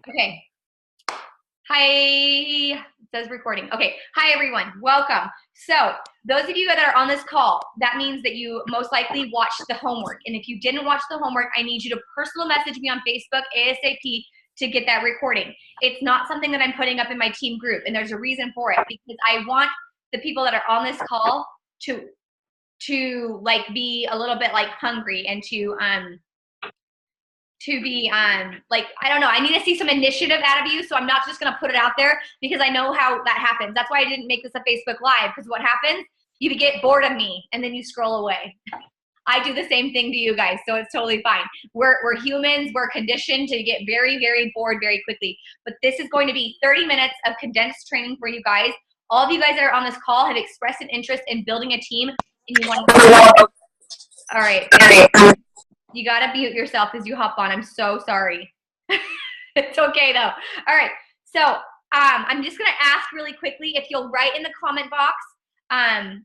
Okay. Hi, it says recording. Okay. Hi, everyone. Welcome. So those of you that are on this call, that means that you most likely watched the homework. And if you didn't watch the homework, I need you to personal message me on Facebook ASAP to get that recording. It's not something that I'm putting up in my team group, and there's a reason for it, because I want the people that are on this call to like be a little bit like hungry and to be like, I don't know, I need to see some initiative out of you. So I'm not just going to put it out there, because I know how that happens. That's why I didn't make this a Facebook Live, because what happens, you get bored of me and then you scroll away. I do the same thing to you guys, so it's totally fine. We're humans. We're conditioned to get very, very bored very quickly. But this is going to be 30 minutes of condensed training for you guys. All of you guys that are on this call have expressed an interest in building a team, and you want to. All right. You got to mute yourself as you hop on. I'm so sorry. It's okay, though. All right. So I'm just going to ask really quickly if you'll write in the comment box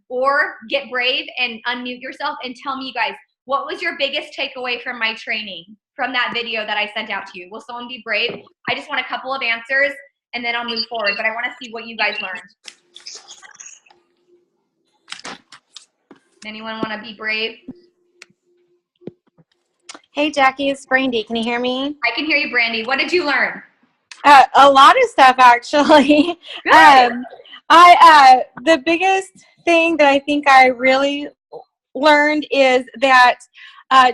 or get brave and unmute yourself and tell me, you guys, what was your biggest takeaway from my training, from that video that I sent out to you? Will someone be brave? I just want a couple of answers, and then I'll move forward. But I want to see what you guys learned. Anyone want to be brave? Hey, Jackie, it's Brandy. Can you hear me? I can hear you, Brandy. What did you learn? A lot of stuff, actually. The biggest thing that I think I really learned is that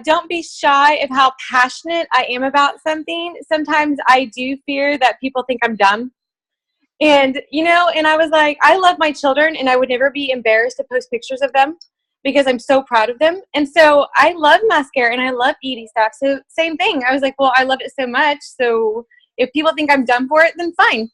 don't be shy of how passionate I am about something. Sometimes I do fear that people think I'm dumb. And, and I was like, I love my children, and I would never be embarrassed to post pictures of them, because I'm so proud of them. And so I love Maskcara and I love eating stuff. So same thing. I was like, well, I love it so much. So if people think I'm dumb for it, then fine.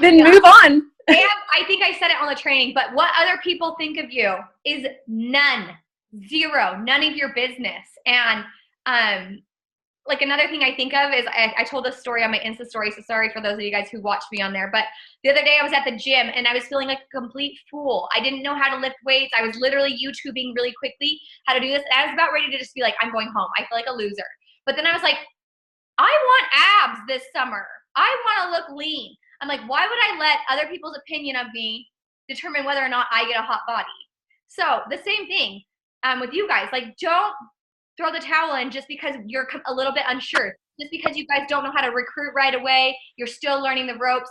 Then move on. I think I said it on the training, but what other people think of you is none of your business. And like another thing I think of is I told this story on my Insta story, so sorry for those of you guys who watched me on there, but the other day I was at the gym and I was feeling like a complete fool. I didn't know how to lift weights. I was literally YouTubing really quickly how to do this. And I was about ready to just be like, I'm going home. I feel like a loser. But then I was like, I want abs this summer. I want to look lean. I'm like, why would I let other people's opinion of me determine whether or not I get a hot body? So the same thing with you guys. Like, don't throw the towel in just because you're a little bit unsure. Just because you guys don't know how to recruit right away, you're still learning the ropes.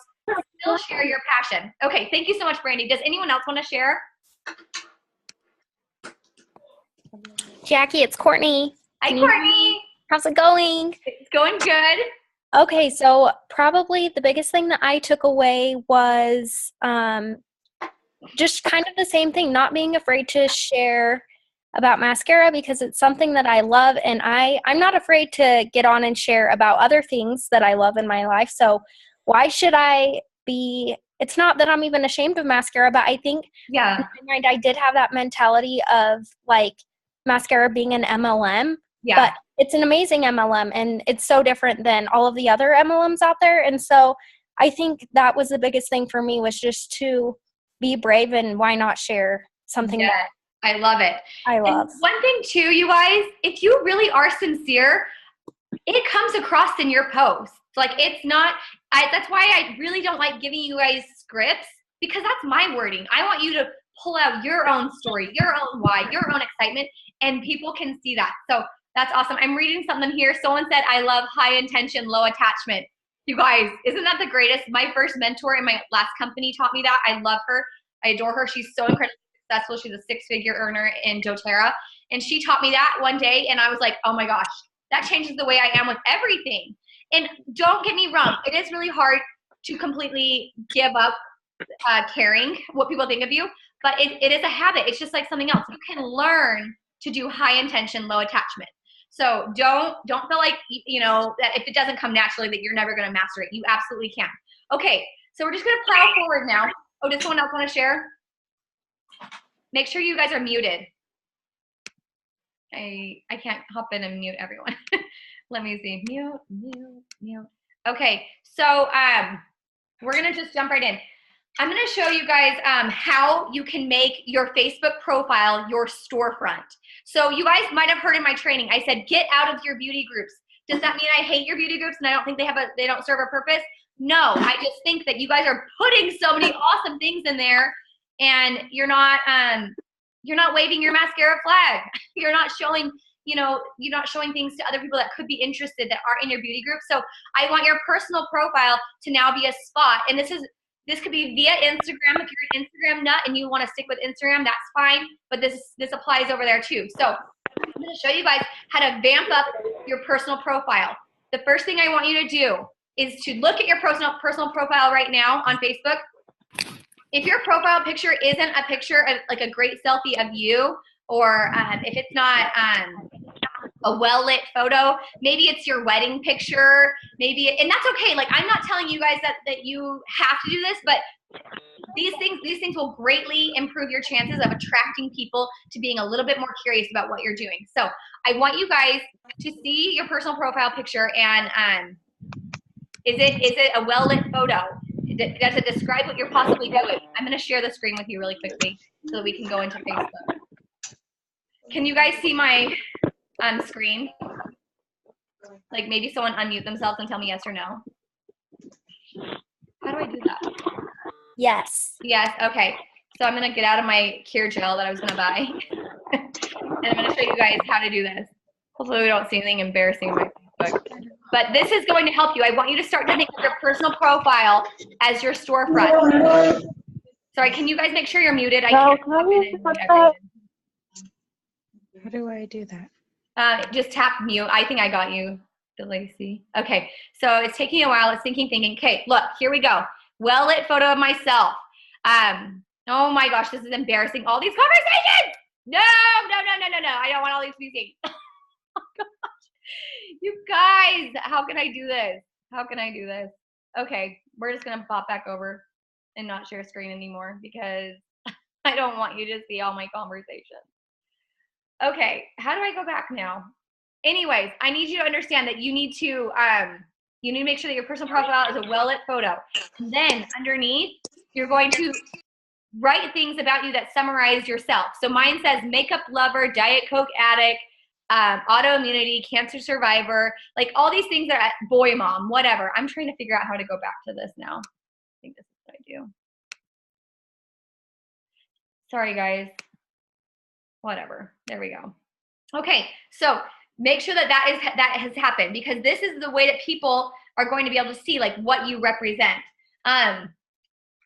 Still share your passion. Okay, thank you so much, Brandy. Does anyone else want to share? Jackie, it's Courtney. Hi, Courtney. How's it going? It's going good. Okay, so probably the biggest thing that I took away was just kind of the same thing, not being afraid to share about Maskcara, because it's something that I love, and I'm not afraid to get on and share about other things that I love in my life. So why should I be? It's not that I'm even ashamed of Maskcara, but I think in my mind I did have that mentality of like Maskcara being an MLM, but it's an amazing MLM, and it's so different than all of the other MLMs out there. And so I think that was the biggest thing for me, was just to be brave, and why not share something that I love it. I love. And one thing too, you guys, if you really are sincere, it comes across in your posts. Like, it's not, that's why I really don't like giving you guys scripts, because that's my wording. I want you to pull out your own story, your own why, your own excitement, and people can see that. So that's awesome. I'm reading something here. Someone said, I love high intention, low attachment. You guys, isn't that the greatest? My first mentor in my last company taught me that. I love her. I adore her. She's so incredibly successful. She's a 6-figure earner in doTERRA. And she taught me that one day, and I was like, oh my gosh, that changes the way I am with everything. And don't get me wrong, it is really hard to completely give up caring what people think of you, but it is a habit. It's just like something else. You can learn to do high intention, low attachment. So don't feel like, that if it doesn't come naturally that you're never going to master it. You absolutely can. Okay, so we're just going to plow forward now. Oh, does someone else want to share? Make sure you guys are muted. I can't hop in and mute everyone. Let me see. Mute. Okay, so we're going to just jump right in. I'm going to show you guys how you can make your Facebook profile your storefront. So you guys might have heard in my training, I said, get out of your beauty groups. Does that mean I hate your beauty groups and I don't think they don't serve a purpose? No, I just think that you guys are putting so many awesome things in there, and you're not waving your mascara flag. You're not showing, you're not showing things to other people that could be interested that aren't in your beauty group. So I want your personal profile to now be a spot, and this could be via Instagram. If you're an Instagram nut and you want to stick with Instagram, that's fine. But this applies over there too. So I'm going to show you guys how to vamp up your personal profile. The first thing I want you to do is to look at your personal profile right now on Facebook. If your profile picture isn't a picture of like a great selfie of you, or if it's not a well-lit photo, maybe it's your wedding picture, and that's okay. Like, I'm not telling you guys that you have to do this, but these things will greatly improve your chances of attracting people to being a little bit more curious about what you're doing. So I want you guys to see your personal profile picture, and is it a well-lit photo? Does it describe what you're possibly doing? I'm going to share the screen with you really quickly so that we can go into Facebook. Can you guys see my screen? Like, maybe someone unmute themselves and tell me yes or no. How do I do that? Yes. Yes, okay. So I'm going to get out of my Cure Gel that I was going to buy. And I'm going to show you guys how to do this. Hopefully we don't see anything embarrassing in my Facebook. But this is going to help you. I want you to start to think of your personal profile as your storefront. Sorry, can you guys make sure you're muted? I can't pop in and mute everything. How do I do that? Just tap mute. I think I got you, Lacey. Okay, so it's taking a while. It's thinking. Okay, look, here we go. Well-lit photo of myself. Oh my gosh, this is embarrassing. All these conversations. No. I don't want all these to be seen. Oh gosh. You guys, how can I do this? Okay, we're just gonna pop back over and not share screen anymore because I don't want you to see all my conversations. Okay, how do I go back now? Anyways, I need you to understand that you need to make sure that your personal profile is a well-lit photo. And then underneath, you're going to write things about you that summarize yourself. So mine says makeup lover, Diet Coke addict, autoimmunity, cancer survivor, like all these things that are boy mom, whatever. I'm trying to figure out how to go back to this now. I think this is what I do. Sorry, guys. Whatever. There we go. Okay, so make sure that has happened, because this is the way that people are going to be able to see like what you represent. And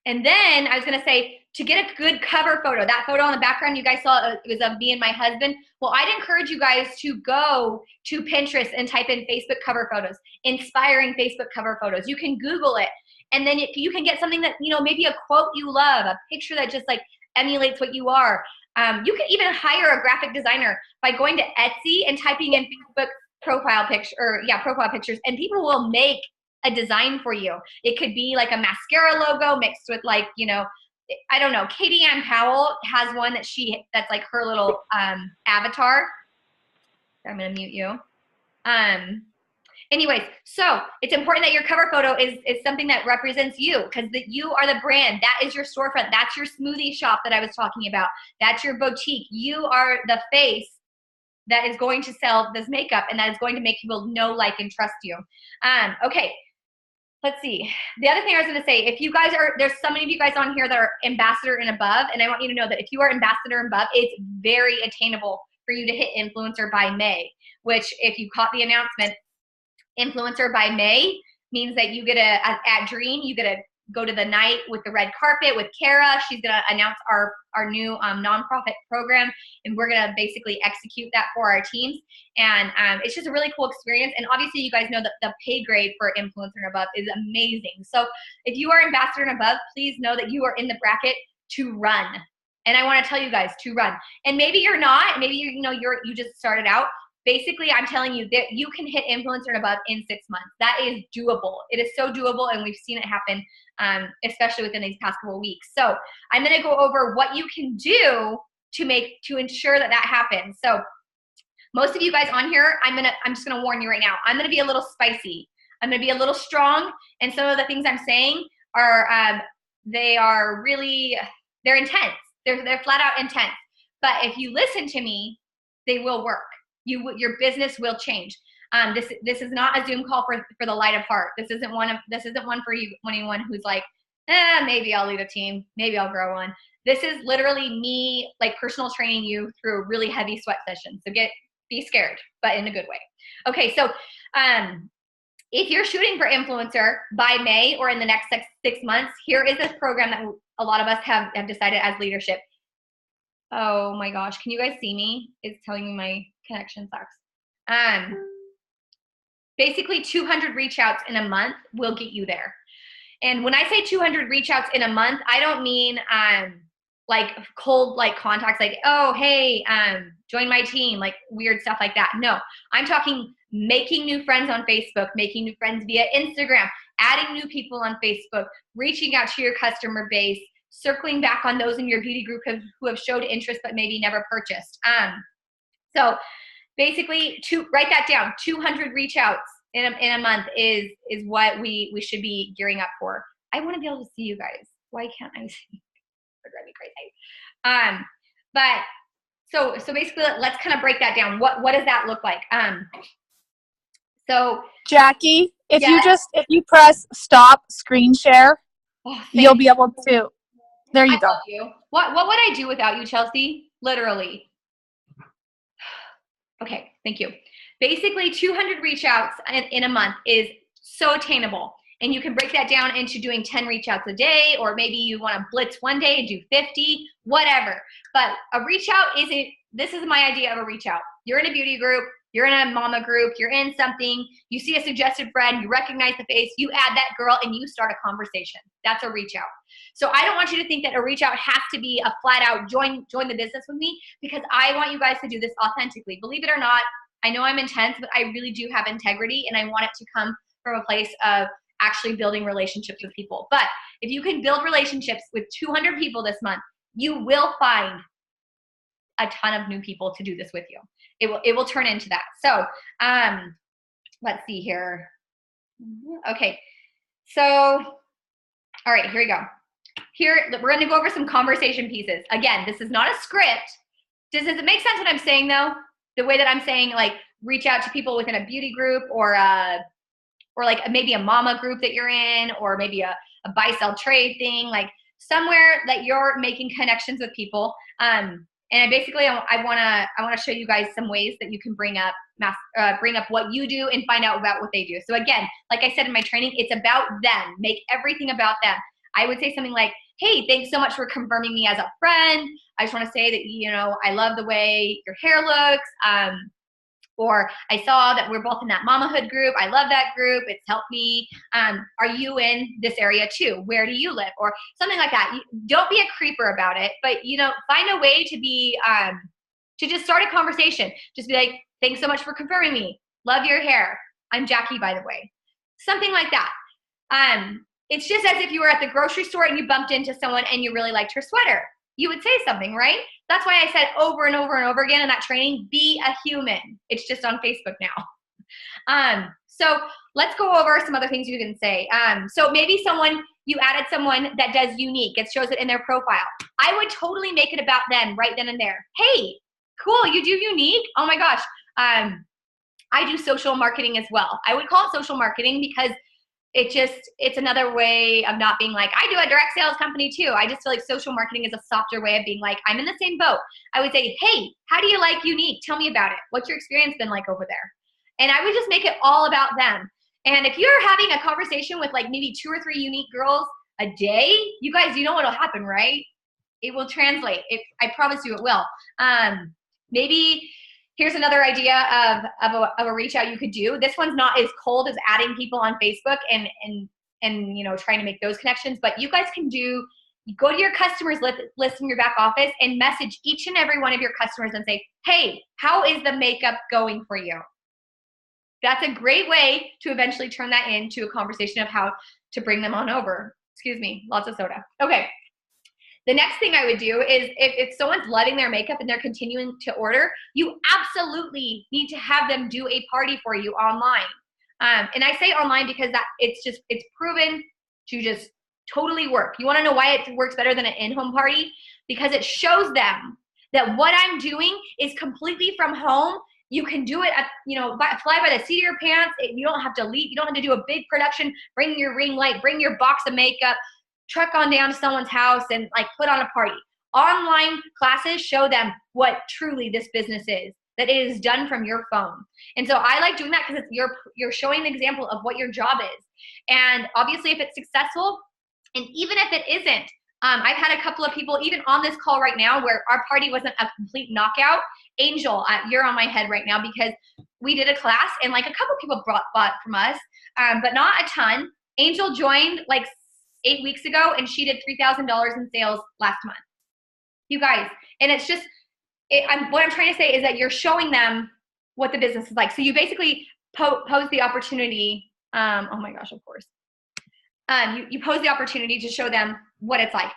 then I was going to say, to get a good cover photo, that photo on the background you guys saw, it was of me and my husband. Well, I'd encourage you guys to go to Pinterest and type in Facebook cover photos, inspiring Facebook cover photos. You can Google it. And then if you can get something that, maybe a quote you love, a picture that just like emulates what you are. You can even hire a graphic designer by going to Etsy and typing in Facebook profile pictures, and people will make a design for you. It could be like a Maskcara logo mixed with like, I don't know, Katie Ann Powell has one that's like her little avatar. I'm gonna mute you. Anyways, so it's important that your cover photo is something that represents you, because you are the brand. That is your storefront. That's your smoothie shop that I was talking about. That's your boutique. You are the face that is going to sell this makeup, and that is going to make people know, like, and trust you. Okay, let's see. The other thing I was going to say, if you guys there's so many of you guys on here that are ambassador and above, and I want you to know that if you are ambassador and above, it's very attainable for you to hit influencer by May, which if you caught the announcement, influencer by May means that you get at Dream, you get to go to the night with the red carpet with Kara. She's going to announce our new nonprofit program, and we're going to basically execute that for our teams. And it's just a really cool experience. And obviously you guys know that the pay grade for influencer and above is amazing. So if you are ambassador and above, please know that you are in the bracket to run. And I want to tell you guys to run. And maybe you're not, maybe you just started out. Basically, I'm telling you that you can hit influencer and above in 6 months. That is doable. It is so doable, and we've seen it happen, especially within these past couple of weeks. So I'm going to go over what you can do to ensure that happens. So most of you guys on here, I'm just going to warn you right now. I'm going to be a little spicy. I'm going to be a little strong, and some of the things I'm saying are they're intense. They're flat out intense. But if you listen to me, they will work. Your business will change. This is not a Zoom call for the light of heart. This isn't one for you, anyone who's like, maybe I'll lead a team, maybe I'll grow one. This is literally me like personal training you through a really heavy sweat session. So be scared, but in a good way. Okay, so if you're shooting for influencer by May or in the next 6 months, here is a program that a lot of us have decided as leadership. Oh my gosh, can you guys see me? It's telling me my connection sucks. Basically 200 reach outs in a month will get you there. And when I say 200 reach outs in a month, I don't mean like cold like contacts like, oh, hey, join my team, like weird stuff like that. No, I'm talking making new friends on Facebook, making new friends via Instagram, adding new people on Facebook, reaching out to your customer base, circling back on those in your beauty group who have showed interest but maybe never purchased. So basically, write that down, 200 reach outs in a month is what we should be gearing up for. I want to be able to see you guys. Why can't I see you? It drives me crazy. But so basically, let's kind of break that down. What does that look like? So Jackie, if yes. you press stop screen share, you'll be you. able to. There you I go. love you. What would I do without you, Chelsea? Literally. Okay, thank you. Basically, 200 reach outs in a month is so attainable. And you can break that down into doing 10 reach outs a day, or maybe you want to blitz one day and do 50, whatever. But a reach out this is my idea of a reach out. You're in a beauty group, you're in a mama group, you're in something, you see a suggested friend, you recognize the face, you add that girl and you start a conversation. That's a reach out. So I don't want you to think that a reach out has to be a flat out join the business with me, because I want you guys to do this authentically. Believe it or not, I know I'm intense, but I really do have integrity, and I want it to come from a place of actually building relationships with people. But if you can build relationships with 200 people this month, you will find a ton of new people to do this with you. It will turn into that. So let's see here. Okay, so all right, here we go. Here we're going to go over some conversation pieces. Again, this is not a script. Does it make sense what I'm saying though? The way that I'm saying, like, reach out to people within a beauty group, or like maybe a mama group that you're in, or maybe a buy sell trade thing, like somewhere that you're making connections with people. And basically, I want to show you guys some ways that you can bring up what you do and find out about what they do. So again, like I said in my training, it's about them. Make everything about them. I would say something like, hey, thanks so much for confirming me as a friend. I just want to say that, I love the way your hair looks. Or I saw that we're both in that mamahood group. I love that group. It's helped me. Are you in this area too? Where do you live? Or something like that. Don't be a creeper about it, but find a way to be, to just start a conversation. Just be like, thanks so much for confirming me. Love your hair. I'm Jackie, by the way. Something like that. It's just as if you were at the grocery store and you bumped into someone and you really liked her sweater. You would say something, right? That's why I said over and over and over again in that training, be a human. It's just on Facebook now. So let's go over some other things you can say. So maybe you added someone that does unique. It shows it in their profile. I would totally make it about them right then and there. Hey, cool, you do unique? Oh my gosh. I do social marketing as well. I would call it social marketing because it's another way of not being like, I do a direct sales company too. I just feel like social marketing is a softer way of being like, I'm in the same boat. I would say, hey, how do you like unique? Tell me about it. What's your experience been like over there? And I would just make it all about them. And if you're having a conversation with like maybe 2 or 3 unique girls a day, you guys, what'll happen, right? It will translate. I promise you it will. Maybe here's another idea of a reach out you could do. This one's not as cold as adding people on Facebook and trying to make those connections, but you guys can go to your customers list in your back office and message each and every one of your customers and say, hey, how is the makeup going for you? That's a great way to eventually turn that into a conversation of how to bring them on over. Excuse me, lots of soda. Okay. The next thing I would do is if someone's loving their makeup and they're continuing to order, you absolutely need to have them do a party for you online. And I say online because it's proven to just totally work. You want to know why it works better than an in-home party? Because it shows them that what I'm doing is completely from home. You can do it at, fly by the seat of your pants. You don't have to leave. You don't have to do a big production. Bring your ring light, bring your box of makeup, truck on down to someone's house and like put on a party. Online classes show them what truly this business is, that it is done from your phone. And so I like doing that because you're showing the example of what your job is. And obviously if it's successful, and even if it isn't, I've had a couple of people, even on this call right now, where our party wasn't a complete knockout. Angel, you're on my head right now because we did a class and like a couple people bought from us, but not a ton. Angel joined like 8 weeks ago and she did $3,000 in sales last month. You guys, and it's just, what I'm trying to say is that you're showing them what the business is like. So you basically pose the opportunity. Oh my gosh, of course. You pose the opportunity to show them what it's like.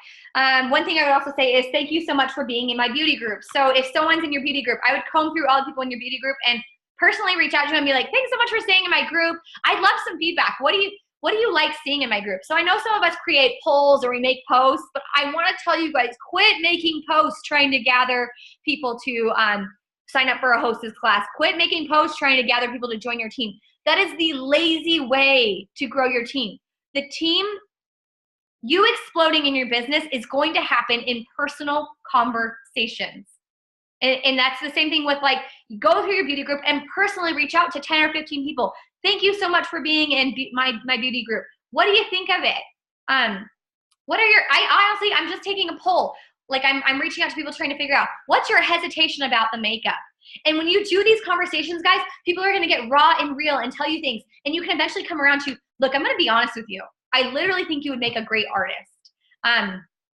One thing I would also say is thank you so much for being in my beauty group. So if someone's in your beauty group, I would comb through all the people in your beauty group and personally reach out to them and be like, thanks so much for staying in my group. I'd love some feedback. What do you like seeing in my group? So I know some of us create polls or we make posts, but I want to tell you guys, quit making posts trying to gather people to sign up for a hostess class. Quit making posts trying to gather people to join your team. That is the lazy way to grow your team. The team, you exploding in your business is going to happen in personal conversations. And that's the same thing with like, go through your beauty group and personally reach out to 10 or 15 people. Thank you so much for being in my beauty group. What do you think of it? Honestly, I'm just taking a poll. Like I'm reaching out to people trying to figure out what's your hesitation about the makeup. And when you do these conversations, guys, people are going to get raw and real and tell you things. And you can eventually come around to, look, I'm going to be honest with you. I literally think you would make a great artist.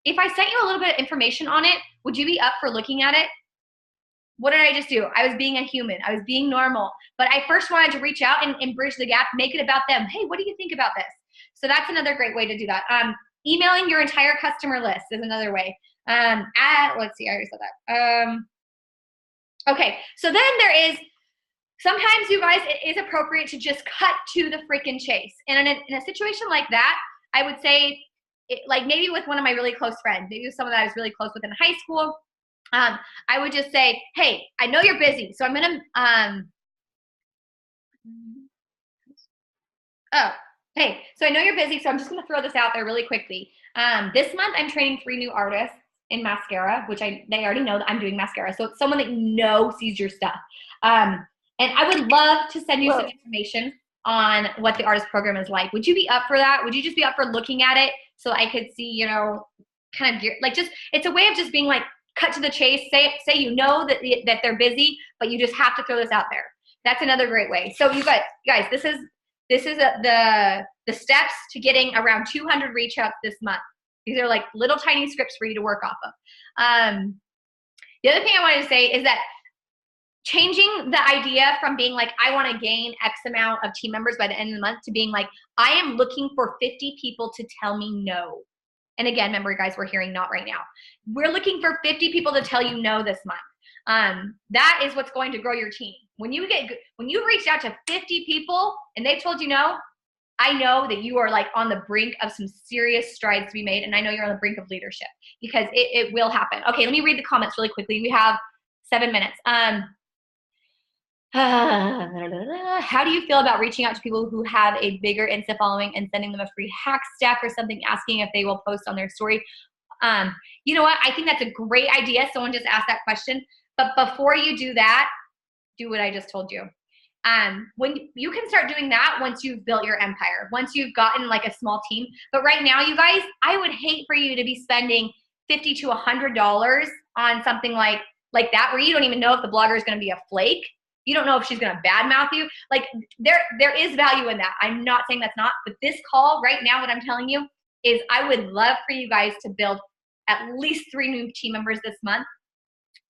If I sent you a little bit of information on it, would you be up for looking at it? What did I just do? I was being a human. I was being normal. But I first wanted to reach out and bridge the gap, make it about them. Hey, what do you think about this? So that's another great way to do that. Emailing your entire customer list is another way. Let's see, I already said that. Okay, so then there is, sometimes you guys, it is appropriate to just cut to the freaking chase. And in a situation like that, I would say, like maybe with one of my really close friends, maybe with someone that I was really close with in high school, I would just say, hey, I know you're busy, so I'm going to, so I know you're busy, so I'm just going to throw this out there really quickly. This month, I'm training 3 new artists in Maskcara, which they already know that I'm doing Maskcara. So it's someone that you know sees your stuff. And I would love to send you some information on what the artist program is like. Would you be up for that? Would you just be up for looking at it so I could see, kind of like just, it's a way of just being like, cut to the chase, say you know that they're busy, but you just have to throw this out there. That's another great way. So you guys, this is the steps to getting around 200 reach outs this month. These are like little tiny scripts for you to work off of. The other thing I wanted to say is that changing the idea from being like, I want to gain X amount of team members by the end of the month to being like, I am looking for 50 people to tell me no. And again, remember guys, we're hearing not right now. We're looking for 50 people to tell you no this month. That is what's going to grow your team. When you reach out to 50 people and they've told you no, I know that you are like on the brink of some serious strides to be made. And I know you're on the brink of leadership because it will happen. Okay, let me read the comments really quickly. We have 7 minutes. How do you feel about reaching out to people who have a bigger Insta following and sending them a free hack stack or something, asking if they will post on their story? You know what? I think that's a great idea. Someone just asked that question. But before you do that, do what I just told you. When you can start doing that once you've built your empire, once you've gotten like a small team. But right now, you guys, I would hate for you to be spending $50 to $100 on something like that, where you don't even know if the blogger is going to be a flake. You don't know if she's going to badmouth you. Like there is value in that. I'm not saying that's not, but this call right now, what I'm telling you is I would love for you guys to build at least 3 new team members this month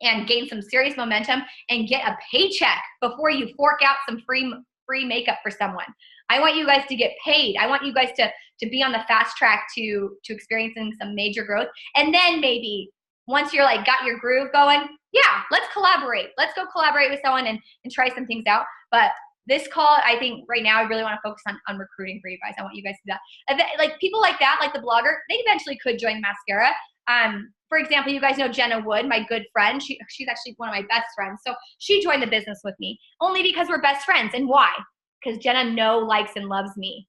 and gain some serious momentum and get a paycheck before you fork out some free makeup for someone. I want you guys to get paid. I want you guys to be on the fast track to experiencing some major growth. And then maybe once you're like got your groove going, yeah, let's collaborate. Let's go collaborate with someone and try some things out. But this call, I think right now I really want to focus on recruiting for you guys. I want you guys to do that. Like people like that, like the blogger, they eventually could join Maskcara. For example, you guys know Jenna Wood, my good friend. She's actually one of my best friends. So she joined the business with me only because we're best friends. And why? Because Jenna likes and loves me.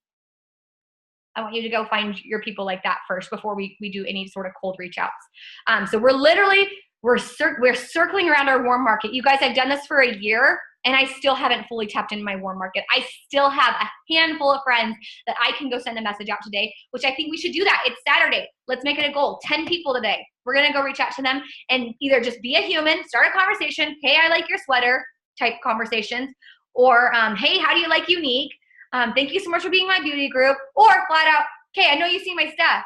I want you to go find your people like that first before we do any sort of cold reach outs. So we're circling around our warm market. You guys, I've done this for a year and I still haven't fully tapped into my warm market. I still have a handful of friends that I can go send a message out today, which I think we should do that. It's Saturday. Let's make it a goal. 10 people today. We're going to go reach out to them and either just be a human, start a conversation. Hey, I like your sweater type conversations. Or, hey, how do you like Unique? Thank you so much for being my beauty group. Or flat out, okay, I know you see my stuff.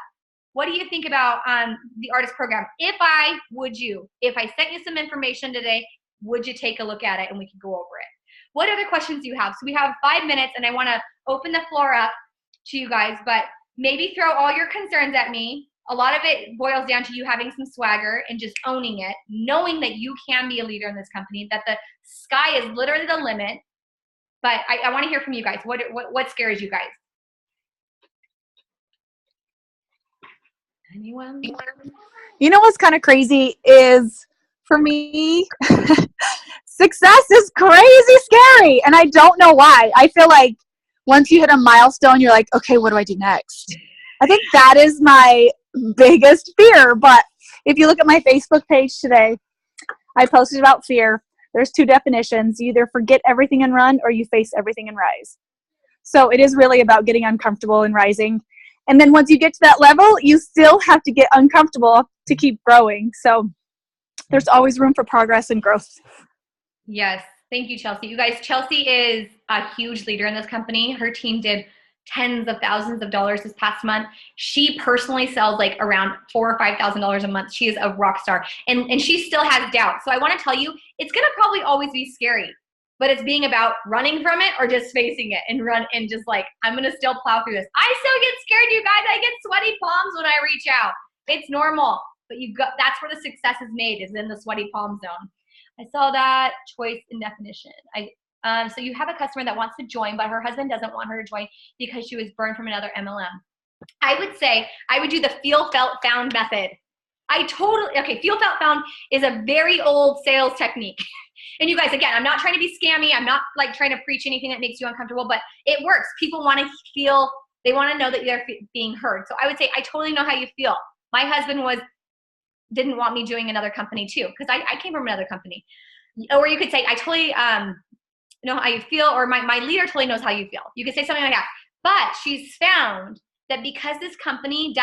What do you think about the artist program? If I sent you some information today, would you take a look at it and we could go over it? What other questions do you have? So we have 5 minutes and I want to open the floor up to you guys, but maybe throw all your concerns at me. A lot of it boils down to you having some swagger and just owning it, knowing that you can be a leader in this company, that the sky is literally the limit. But I want to hear from you guys. What scares you guys? Anyone? You know what's kind of crazy is, for me, success is crazy scary. And I don't know why. I feel like once you hit a milestone, you're like, okay, what do I do next? I think that is my biggest fear. But if you look at my Facebook page today, I posted about fear. There's 2 definitions. You either forget everything and run, or you face everything and rise. So it is really about getting uncomfortable and rising. And then once you get to that level, you still have to get uncomfortable to keep growing. So there's always room for progress and growth. Yes. Thank you, Chelsea. You guys, Chelsea is a huge leader in this company. Her team did tens of thousands of dollars this past month. She personally sells like around $4,000 or $5,000 a month. She is a rock star, and she still has doubt. So I want to tell you, it's going to probably always be scary, but it's being about running from it or just facing it and run and just like, I'm going to still plow through this. I still get scared, you guys. I get sweaty palms when I reach out. It's normal, but that's where the success is made, is in the sweaty palm zone. I saw that choice and definition. So you have a customer that wants to join, but her husband doesn't want her to join because she was burned from another MLM. I would say I would do the feel, felt, found method. Feel, felt, found is a very old sales technique. And you guys, again, I'm not trying to be scammy. I'm not like trying to preach anything that makes you uncomfortable, but it works. People want to feel, they want to know that they're being heard. So I would say, I totally know how you feel. My husband didn't want me doing another company too, because I came from another company. Or you could say, I totally know how you feel, or my leader totally knows how you feel. You could say something like that. But she's found that because this company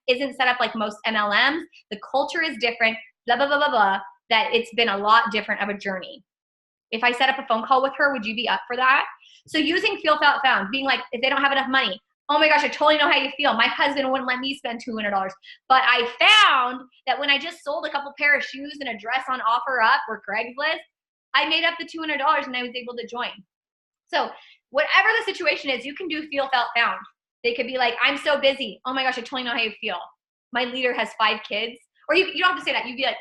isn't set up like most MLMs, the culture is different, blah, blah, blah, blah, blah, that it's been a lot different of a journey. If I set up a phone call with her, would you be up for that? So using feel, felt, found, being like, if they don't have enough money, oh my gosh, I totally know how you feel. My husband wouldn't let me spend $200. But I found that when I just sold a couple pair of shoes and a dress on OfferUp or Craigslist, I made up the $200 and I was able to join. So whatever the situation is, you can do feel, felt, found. They could be like, I'm so busy. Oh my gosh, I totally know how you feel. My leader has 5 kids. Or you don't have to say that. You'd be like,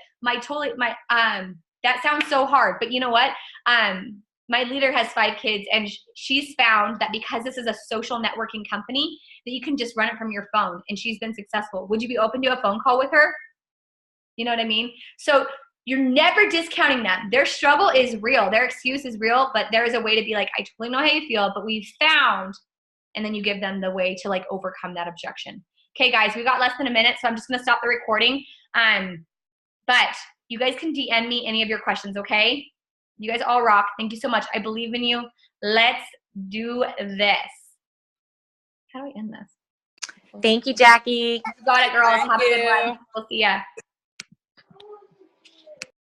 that sounds so hard. But you know what? My leader has 5 kids, and she's found that because this is a social networking company, that you can just run it from your phone, and she's been successful. Would you be open to a phone call with her? You know what I mean? So you're never discounting them. Their struggle is real. Their excuse is real, but there is a way to be like, I totally know how you feel, but we found, and then you give them the way to like overcome that objection. Okay, guys, we got less than a minute, so I'm just going to stop the recording. But you guys can DM me any of your questions, okay? You guys all rock. Thank you so much. I believe in you. Let's do this. How do I end this? Thank you, Jackie. Got it, girls. Thank Have a good you. one. We'll see ya.